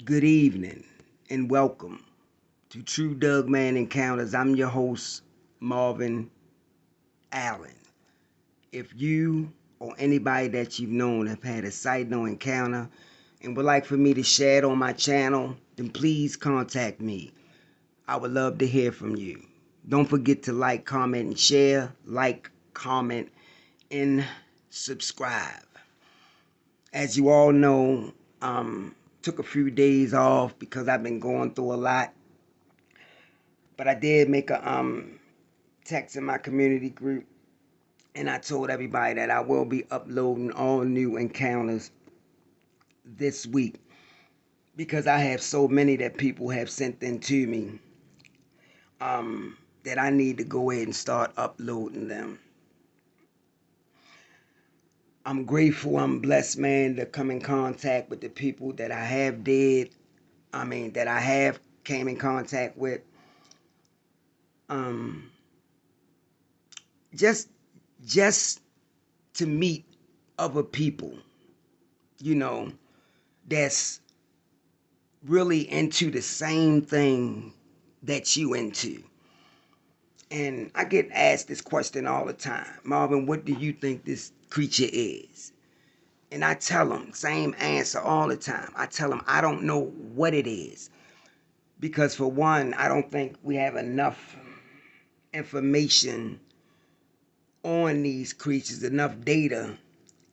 Good evening and welcome to True Dougman Encounters. I'm your host, Marvin Allen. If you or anybody that you've known have had a sighting or encounter and would like for me to share it on my channel, then please contact me. I would love to hear from you. Don't forget to like, comment, and share. Like, comment, and subscribe. As you all know, took a few days off because I've been going through a lot. But I did make a text in my community group, and I told everybody that I will be uploading all new encounters this week because I have so many that people have sent in to me that I need to go ahead and start uploading them. I'm grateful, I'm blessed, man, to come in contact with the people that I have that I have came in contact with. Um, just just to meet other people, you know, that's really into the same thing that you into. And I get asked this question all the time. Marvin, what do you think this creature is? And I tell them, same answer all the time. I tell them I don't know what it is. Because for one, I don't think we have enough information on these creatures, enough data,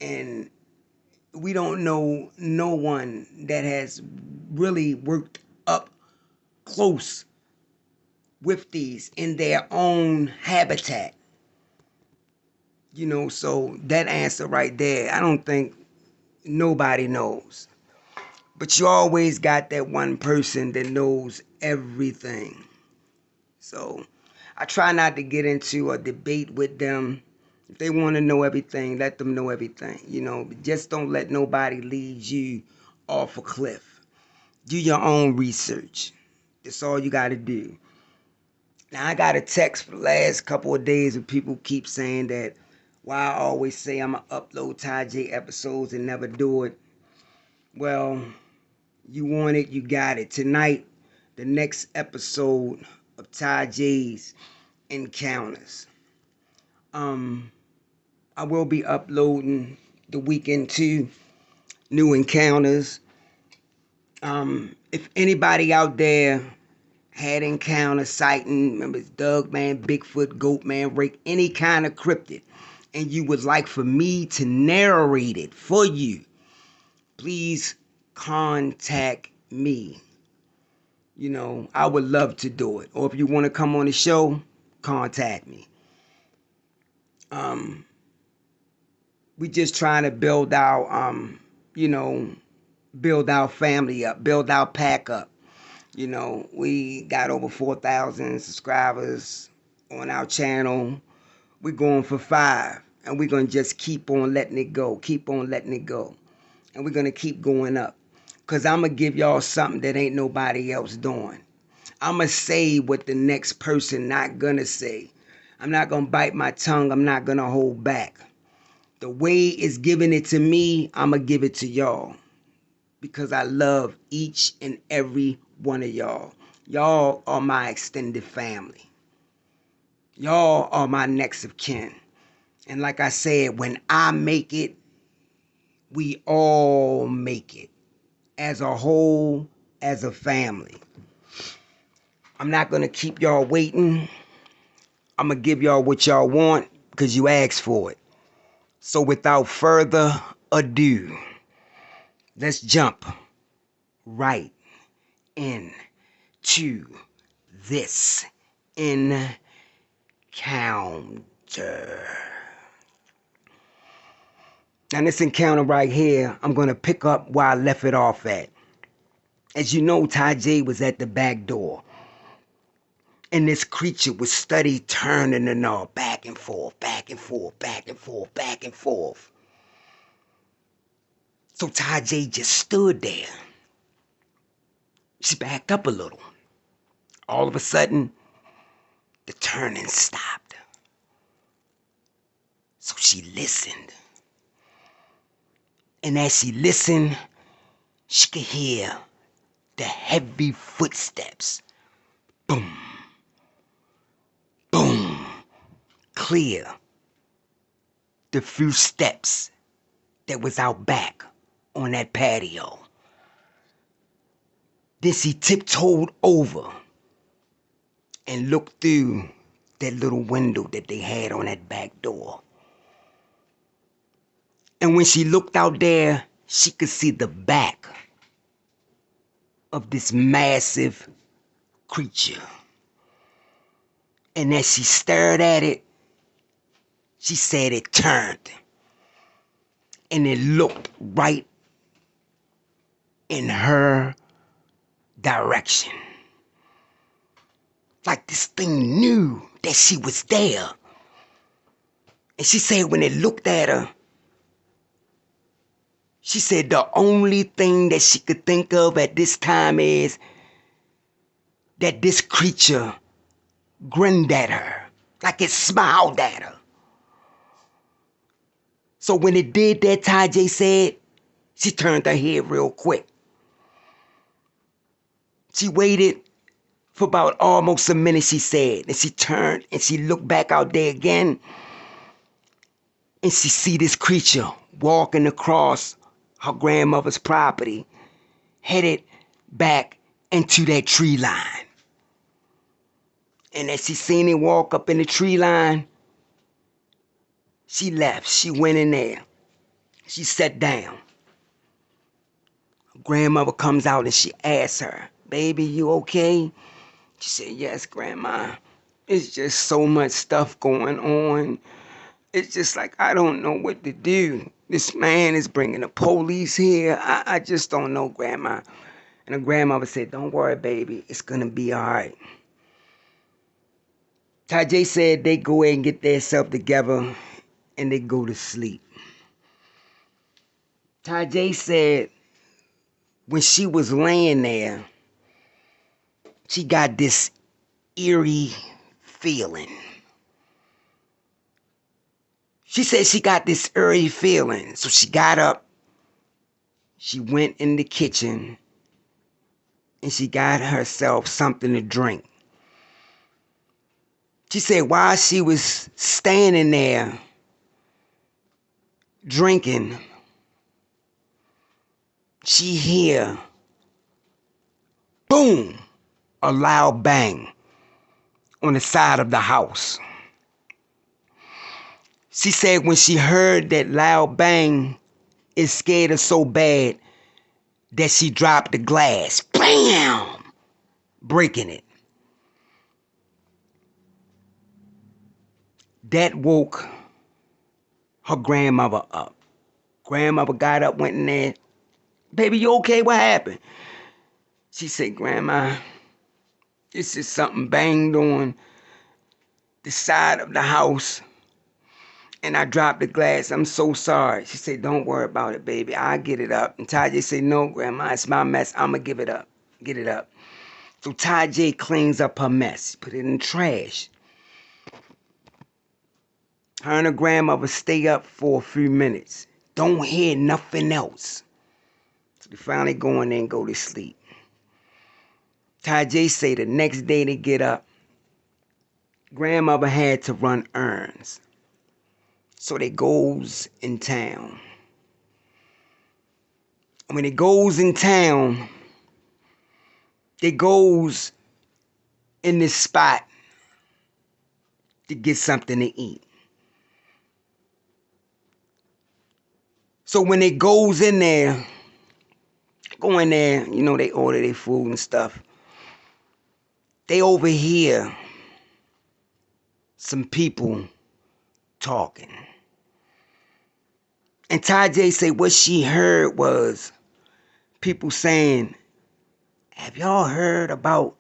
and we don't know no one that has really worked up close with these in their own habitat. So that answer right there, I don't think nobody knows. But you always got that one person that knows everything. So I try not to get into a debate with them. If they want to know everything, let them know everything. But just don't let nobody lead you off a cliff. Do your own research. That's all you got to do. Now, I got a text for the last couple of days and people keep saying that why I always say I'm going to upload tyjay episodes and never do it. Well, you want it, you got it. Tonight, the next episode of tyjay's Encounters. I will be uploading the weekend too, new encounters. If anybody out there had encounter sighting, remember it's Doug Man, Bigfoot, Goat Man, Rake, any kind of cryptid, and you would like for me to narrate it for you, please contact me. I would love to do it. Or if you want to come on the show, contact me. We just trying to build build our family up, build our pack up. We got over 4,000 subscribers on our channel. We're going for 5. And we're going to just keep on letting it go. Keep on letting it go. And we're going to keep going up. Because I'm going to give y'all something that ain't nobody else doing. I'm going to say what the next person not going to say. I'm not going to bite my tongue. I'm not going to hold back. The way it's giving it to me, I'm going to give it to y'all. Because I love each and every one of y'all. Y'all are my extended family. Y'all are my next of kin. And like I said, when I make it, we all make it. As a whole, as a family. I'm not going to keep y'all waiting. I'm going to give y'all what y'all want because you asked for it. So without further ado, let's jump right into this encounter. Now this encounter right here, I'm going to pick up where I left it off at. As you know, tyjay was at the back door. And this creature was steady turning the knob back and forth, back and forth, back and forth, back and forth. So tyjay just stood there. She backed up a little. All of a sudden, the turning stopped. So she listened. And as she listened, she could hear the heavy footsteps. Boom, boom, clear the few steps that was out back on that patio. Then she tiptoed over and looked through that little window that they had on that back door. And when she looked out there, she could see the back of this massive creature. And as she stared at it, she said it turned. And it looked right in her direction. Like this thing knew that she was there. And she said when it looked at her, she said the only thing that she could think of at this time is that this creature grinned at her, like it smiled at her. So when it did that, Tyjay said, she turned her head real quick. She waited for about almost a minute, she said, and she turned and she looked back out there again, and she see this creature walking across her grandmother's property, headed back into that tree line. And as she seen it walk up in the tree line, she left. She went in there. She sat down. Her grandmother comes out and she asks her, "Baby, you okay?" She said, "Yes, Grandma. It's just so much stuff going on. It's just like I don't know what to do. This man is bringing the police here. I just don't know, Grandma." And her grandmother said, "Don't worry, baby. It's going to be all right." Tyjay said they go ahead and get themselves together and they go to sleep. Tyjay said when she was laying there, she got this eerie feeling. She said she got this eerie feeling. So she got up, she went in the kitchen, and she got herself something to drink. She said while she was standing there drinking, she hear, boom, a loud bang on the side of the house. She said when she heard that loud bang, it scared her so bad that she dropped the glass. Bam! Breaking it. That woke her grandmother up. Grandmother got up, went in there. "Baby, you okay? What happened?" She said, "Grandma, it's just something banged on the side of the house and I dropped the glass. I'm so sorry." She said, "Don't worry about it, baby. I'll get it up." And Tyjay said, "No, Grandma, it's my mess. I'm going to give it up. Get it up." So Tyjay cleans up her mess, put it in the trash. Her and her grandmother stay up for a few minutes. Don't hear nothing else. So they finally go in there and go to sleep. Tyjay say the next day they get up, grandmother had to run errands. So they goes in town. When it goes in town, they goes in this spot to get something to eat. So when it goes in there, go in there, you know, they order their food and stuff. They overhear some people talking. And Tyjay say what she heard was people saying, "Have y'all heard about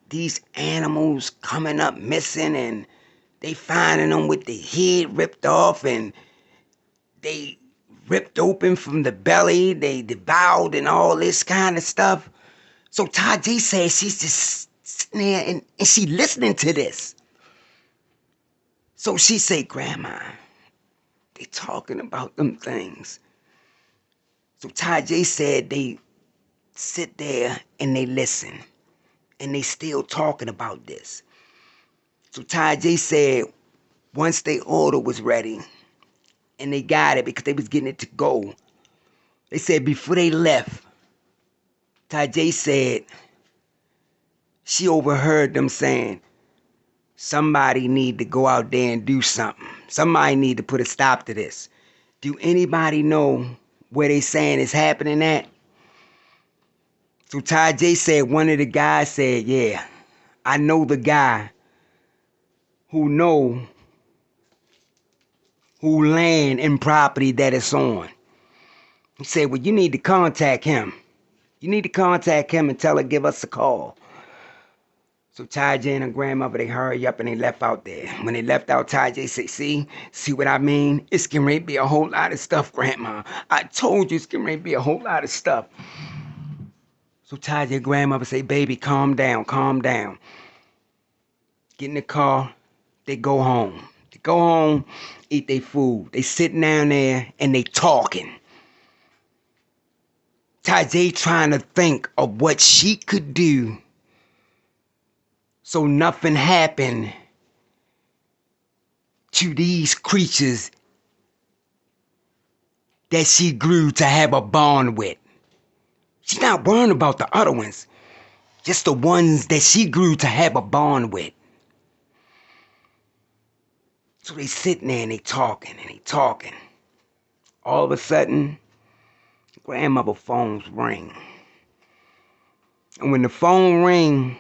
these animals coming up missing and they finding them with the head ripped off and they ripped open from the belly, they devoured and all this kind of stuff?" So Tyjay says she's just sitting there and she listening to this. So she say, "Grandma, they talking about them things." So Tyjay said they sit there and they listen. And they still talking about this. So Tyjay said once their order was ready and they got it because they was getting it to go, they said before they left, Tyjay said she overheard them saying, somebody need to go out there and do something. Somebody need to put a stop to this. Do anybody know where they saying it's happening at? So Tyjay said one of the guys said, yeah, I know the guy who land and property that it's on. He said, well, you need to contact him. You need to contact him and tell her give us a call. So Tyjay and her grandmother, they hurry up and they left out there. When they left out, Tyjay said, see what I mean? It's getting ready to be a whole lot of stuff, Grandma. I told you it's getting ready to be a whole lot of stuff. So Tyjay grandmother say, baby, calm down, calm down. Get in the car, they go home. They go home, eat their food. They sitting down there and they talking. Tyjay trying to think of what she could do so nothing happened to these creatures that she grew to have a bond with. She's not worrying about the other ones, just the ones that she grew to have a bond with. So they sitting there and they talking and they talking. All of a sudden, grandmother's phones ring. And when the phone ring,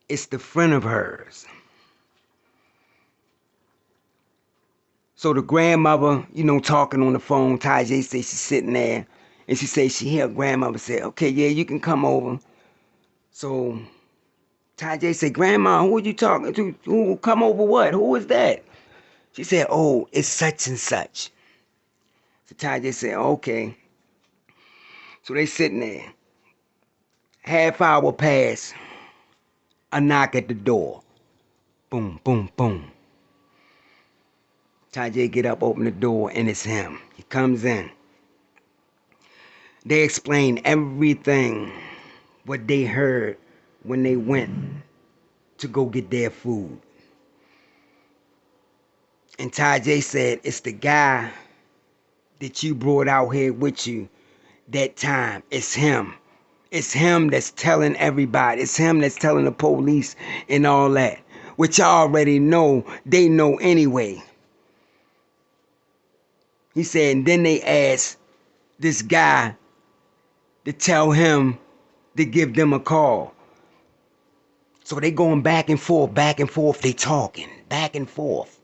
it's the friend of hers. So the grandmother, talking on the phone, Tyjay says she's sitting there, and she says she hear her grandmother say, okay, yeah, you can come over. So Tyjay said, Grandma, who are you talking to? Who come over what? Who is that? She said, oh, it's such and such. So Tyjay said, okay. So they sitting there. Half hour pass. A knock at the door. Boom, boom, boom. Tyjay get up, open the door, and it's him. He comes in. They explain everything what they heard when they went to go get their food. And Tyjay said, it's the guy that you brought out here with you that time. It's him. It's him that's telling everybody. It's him that's telling the police and all that. Which I already know. They know anyway. He said, and then they asked this guy to tell him to give them a call. So they going back and forth, they talking, back and forth.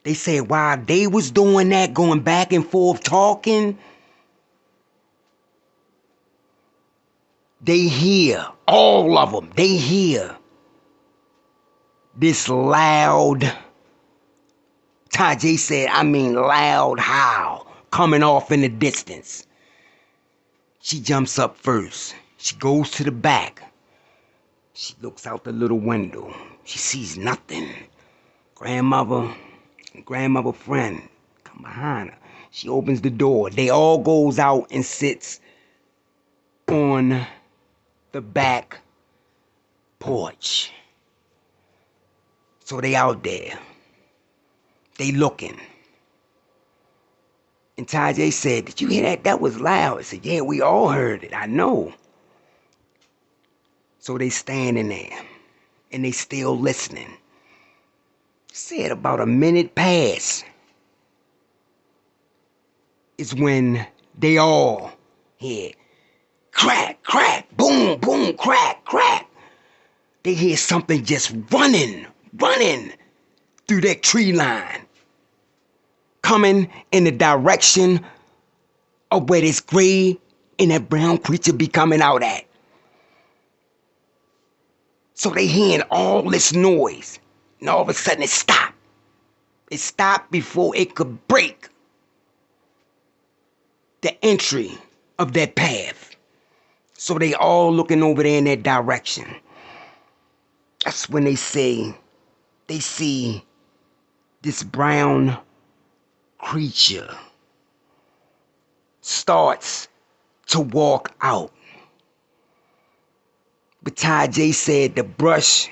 They said while they was doing that, going back and forth talking, they hear, all of them, they hear this loud, Tyjay said, loud howl coming off in the distance. She jumps up first. She goes to the back. She looks out the little window. She sees nothing. Grandmother and grandmother friend come behind her. She opens the door. They all goes out and sits on the back porch. So they out there. They looking. And Tyjay said, did you hear that? That was loud. I said, yeah, we all heard it. I know. So they standing there. And they still listening. Said about a minute pass is when they all hear crack, crack, boom, boom, crack, crack. They hear something just running through that tree line. Coming in the direction of where this gray and that brown creature be coming out at. So they hearing all this noise. And all of a sudden it stopped. It stopped before it could break the entry of that path. So they all looking over there in that direction. That's when they say they see this brown creature starts to walk out. But Tyjay said the brush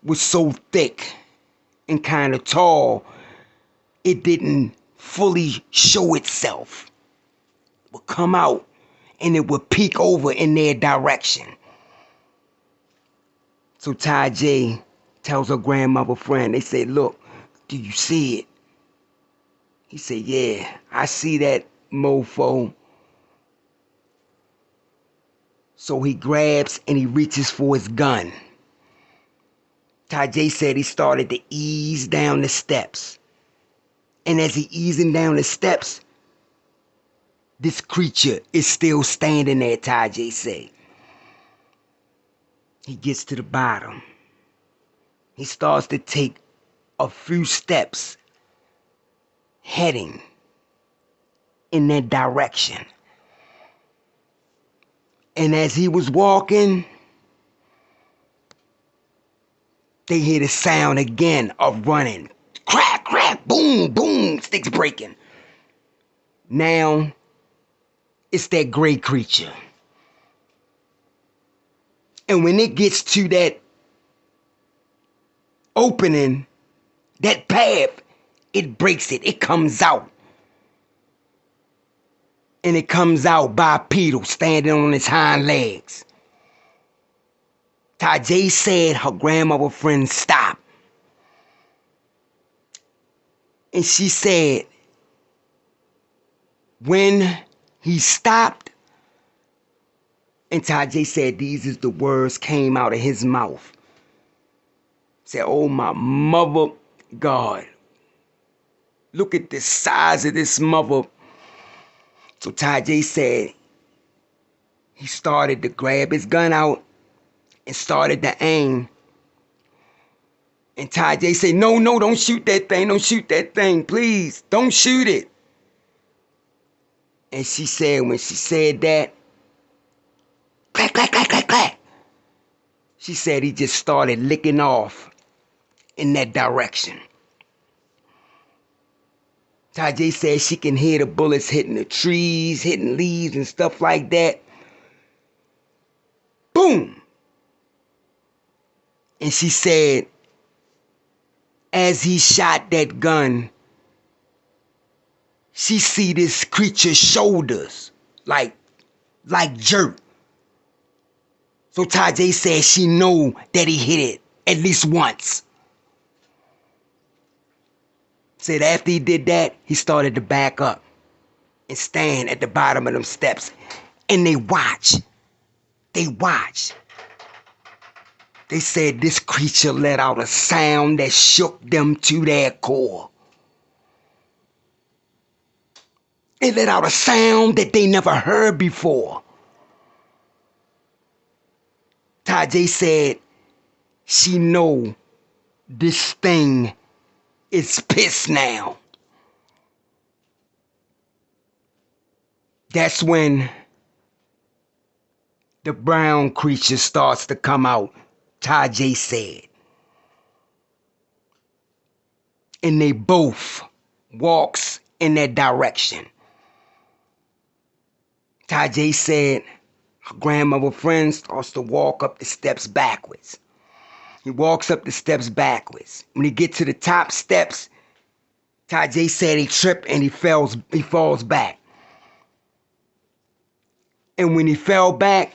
was so thick and kind of tall, it didn't fully show itself. It would come out and it would peek over in their direction. So Tyjay tells her grandmother friend, they say, look, do you see it? He said, yeah, I see that mofo. So he grabs and he reaches for his gun. Tyjay said he started to ease down the steps. And as he easing down the steps, this creature is still standing there, Tyjay said. He gets to the bottom. He starts to take a few steps heading in that direction. And as he was walking, they hear the sound again of running. Crack, crack, boom, boom, sticks breaking. Now, it's that gray creature. And when it gets to that opening, that path, it breaks it. It comes out. And it comes out bipedal, standing on its hind legs. Tyjay said her grandmother friend stopped. And she said, when he stopped, and Tyjay said these is the words came out of his mouth. Said, oh my mother God, look at the size of this mother. So Tyjay said he started to grab his gun out and started to aim. And Tyjay said, no, don't shoot that thing. Don't shoot that thing, please. Don't shoot it. And she said, when she said that, clack, clack, clack, clack, clack. She said he just started licking off in that direction. Tyjay said she can hear the bullets hitting the trees, hitting leaves and stuff like that. Boom! And she said, as he shot that gun, she see this creature's shoulders like jerk. So Tyjay said she know that he hit it at least once. Said after he did that, he started to back up and stand at the bottom of them steps. And they watch. They watch. They said this creature let out a sound that shook them to their core. It let out a sound that they never heard before. Tyjay said she know this thing is pissed now. That's when the brown creature starts to come out, Tyjay said. And they both walks in that direction. Tyjay said her grandmother friend starts to walk up the steps backwards. He walks up the steps backwards. When he gets to the top steps, Tyjay said he tripped and he falls back. And when he fell back,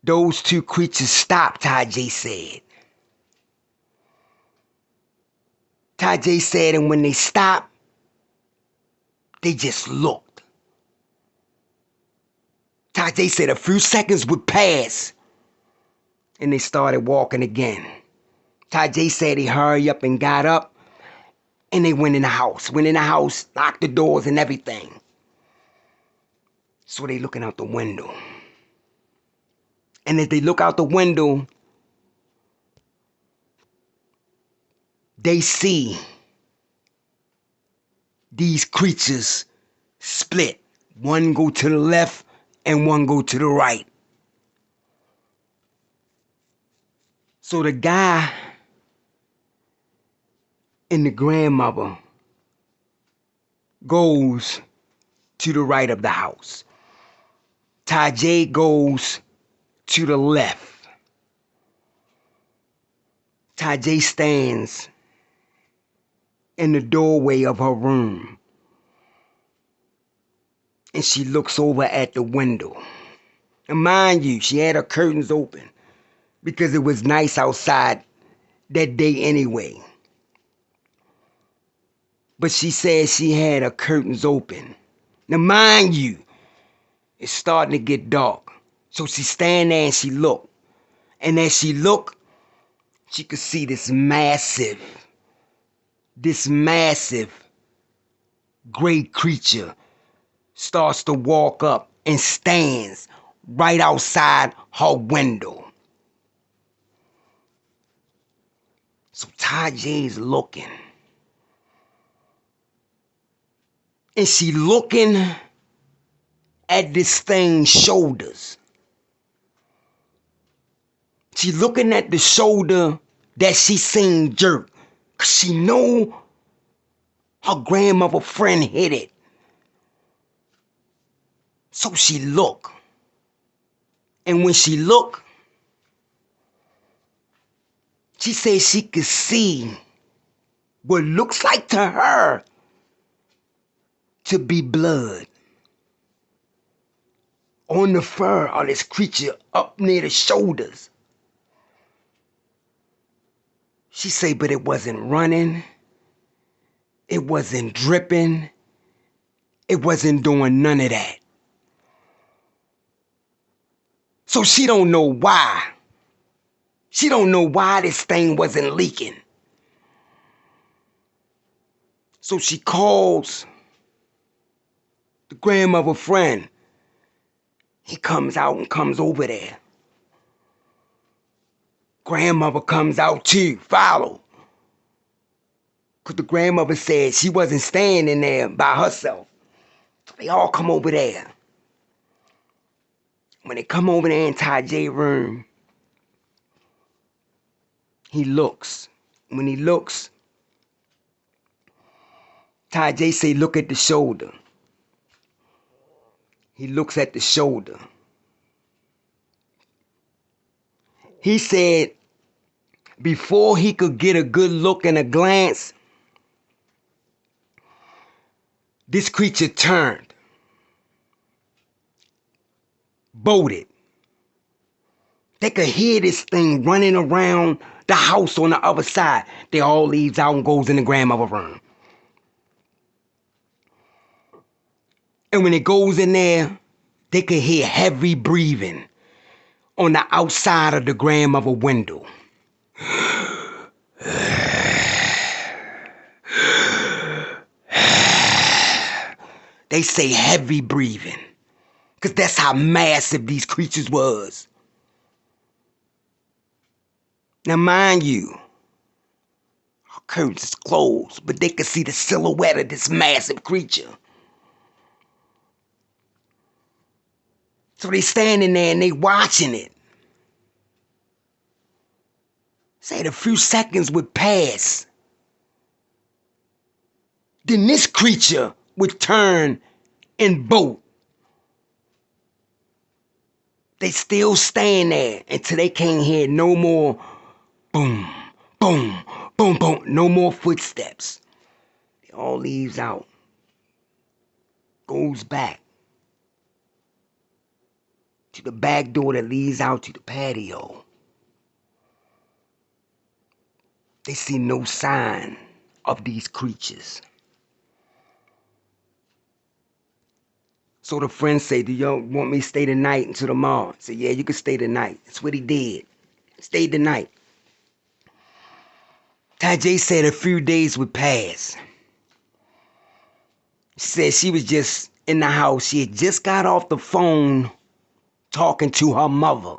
those two creatures stopped, Tyjay said. Tyjay said, and when they stopped, they just looked. Tyjay said a few seconds would pass, and they started walking again. Tyjay said he hurried up and got up, and they went in the house. Went in the house, locked the doors and everything. So they looking out the window. And as they look out the window, they see these creatures split. One go to the left and one go to the right. So the guy and the grandmother goes to the right of the house. Tyjay goes to the left. Tyjay stands in the doorway of her room, and she looks over at the window. And mind you, she had her curtains open because it was nice outside that day anyway. But she said she had her curtains open. Now mind you, it's starting to get dark. So she stand there and she look. And as she look, she could see this massive gray creature starts to walk up and stands right outside her window. So Tyjay's looking. And she looking at this thing's shoulders. She looking at the shoulder that she seen jerk. Cause she know her grandmother friend hit it. So she look. And when she look, she says she could see what looks like to her to be blood on the fur of this creature up near the shoulders. She say, but it wasn't running. It wasn't dripping. It wasn't doing none of that. So she don't know why. She don't know why this thing wasn't leaking. So she calls the grandmother friend. He comes out and comes over there. Grandmother comes out too, follow. Because the grandmother said she wasn't staying in there by herself. So they all come over there. When they come over there in Tyjay's room, he looks. When he looks, Tyjay say, look at the shoulder. He looks at the shoulder. He said, before he could get a good look and a glance, this creature turned, bolted. They could hear this thing running around the house on the other side. They all leaves out and goes in the grandmother's room. And when it goes in there, they could hear heavy breathing on the outside of the grandmother window. They say heavy breathing, because that's how massive these creatures was. Now mind you, our curtains is closed, but they could see the silhouette of this massive creature. So they standing there and they watching it. Said a few seconds would pass. Then this creature would turn and bolt. They still stand there until they can't hear no more boom, boom, boom, boom, no more footsteps. It all leaves out, goes back to the back door that leads out to the patio. They see no sign of these creatures. So the friends say, do y'all want me to stay the night until tomorrow? I say, yeah, you can stay the night. That's what he did. Stayed the night. Tyjay said a few days would pass. She said she was just in the house. She had just got off the phone talking to her mother.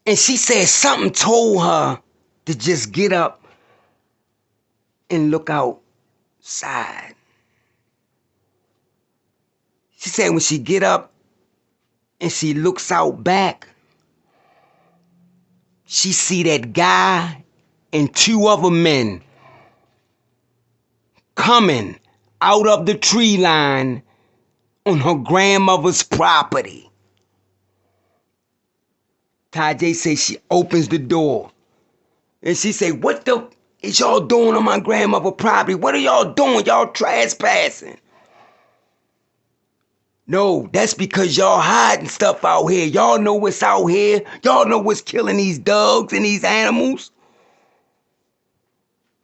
And she said something told her to just get up and look outside. She said when she get up and she looks out back, she see that guy and two other men coming out of the tree line on her grandmother's property. Tyjay says she opens the door and she say, "What the is y'all doing on my grandmother's property? What are y'all doing? Y'all trespassing." "No, that's because y'all hiding stuff out here. Y'all know what's out here. Y'all know what's killing these dogs and these animals."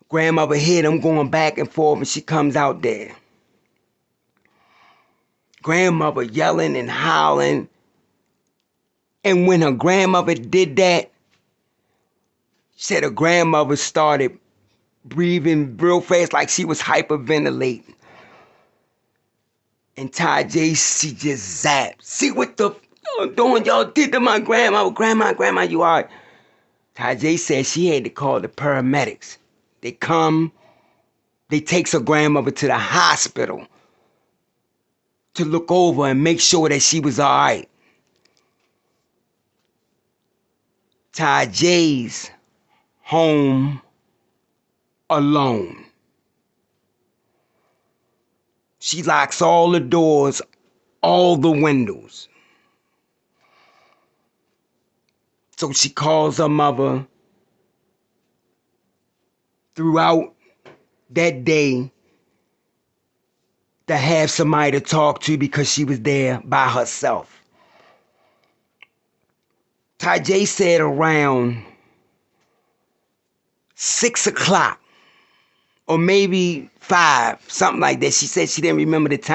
Grandmother hear them going back and forth, and she comes out there. Grandmother yelling and howling. And when her grandmother did that, she said her grandmother started breathing real fast like she was hyperventilating. And Tyjay, she just zapped. "See what the y'all doing? Y'all did to my grandma. Grandma, you all right?" Tyjay said she had to call the paramedics. They come, they takes her grandmother to the hospital to look over and make sure that she was all right. Tyjay's home alone. She locks all the doors, all the windows. So she calls her mother throughout that day to have somebody to talk to because she was there by herself. Tyjay said around 6 o'clock or maybe 5, something like that. She said she didn't remember the time.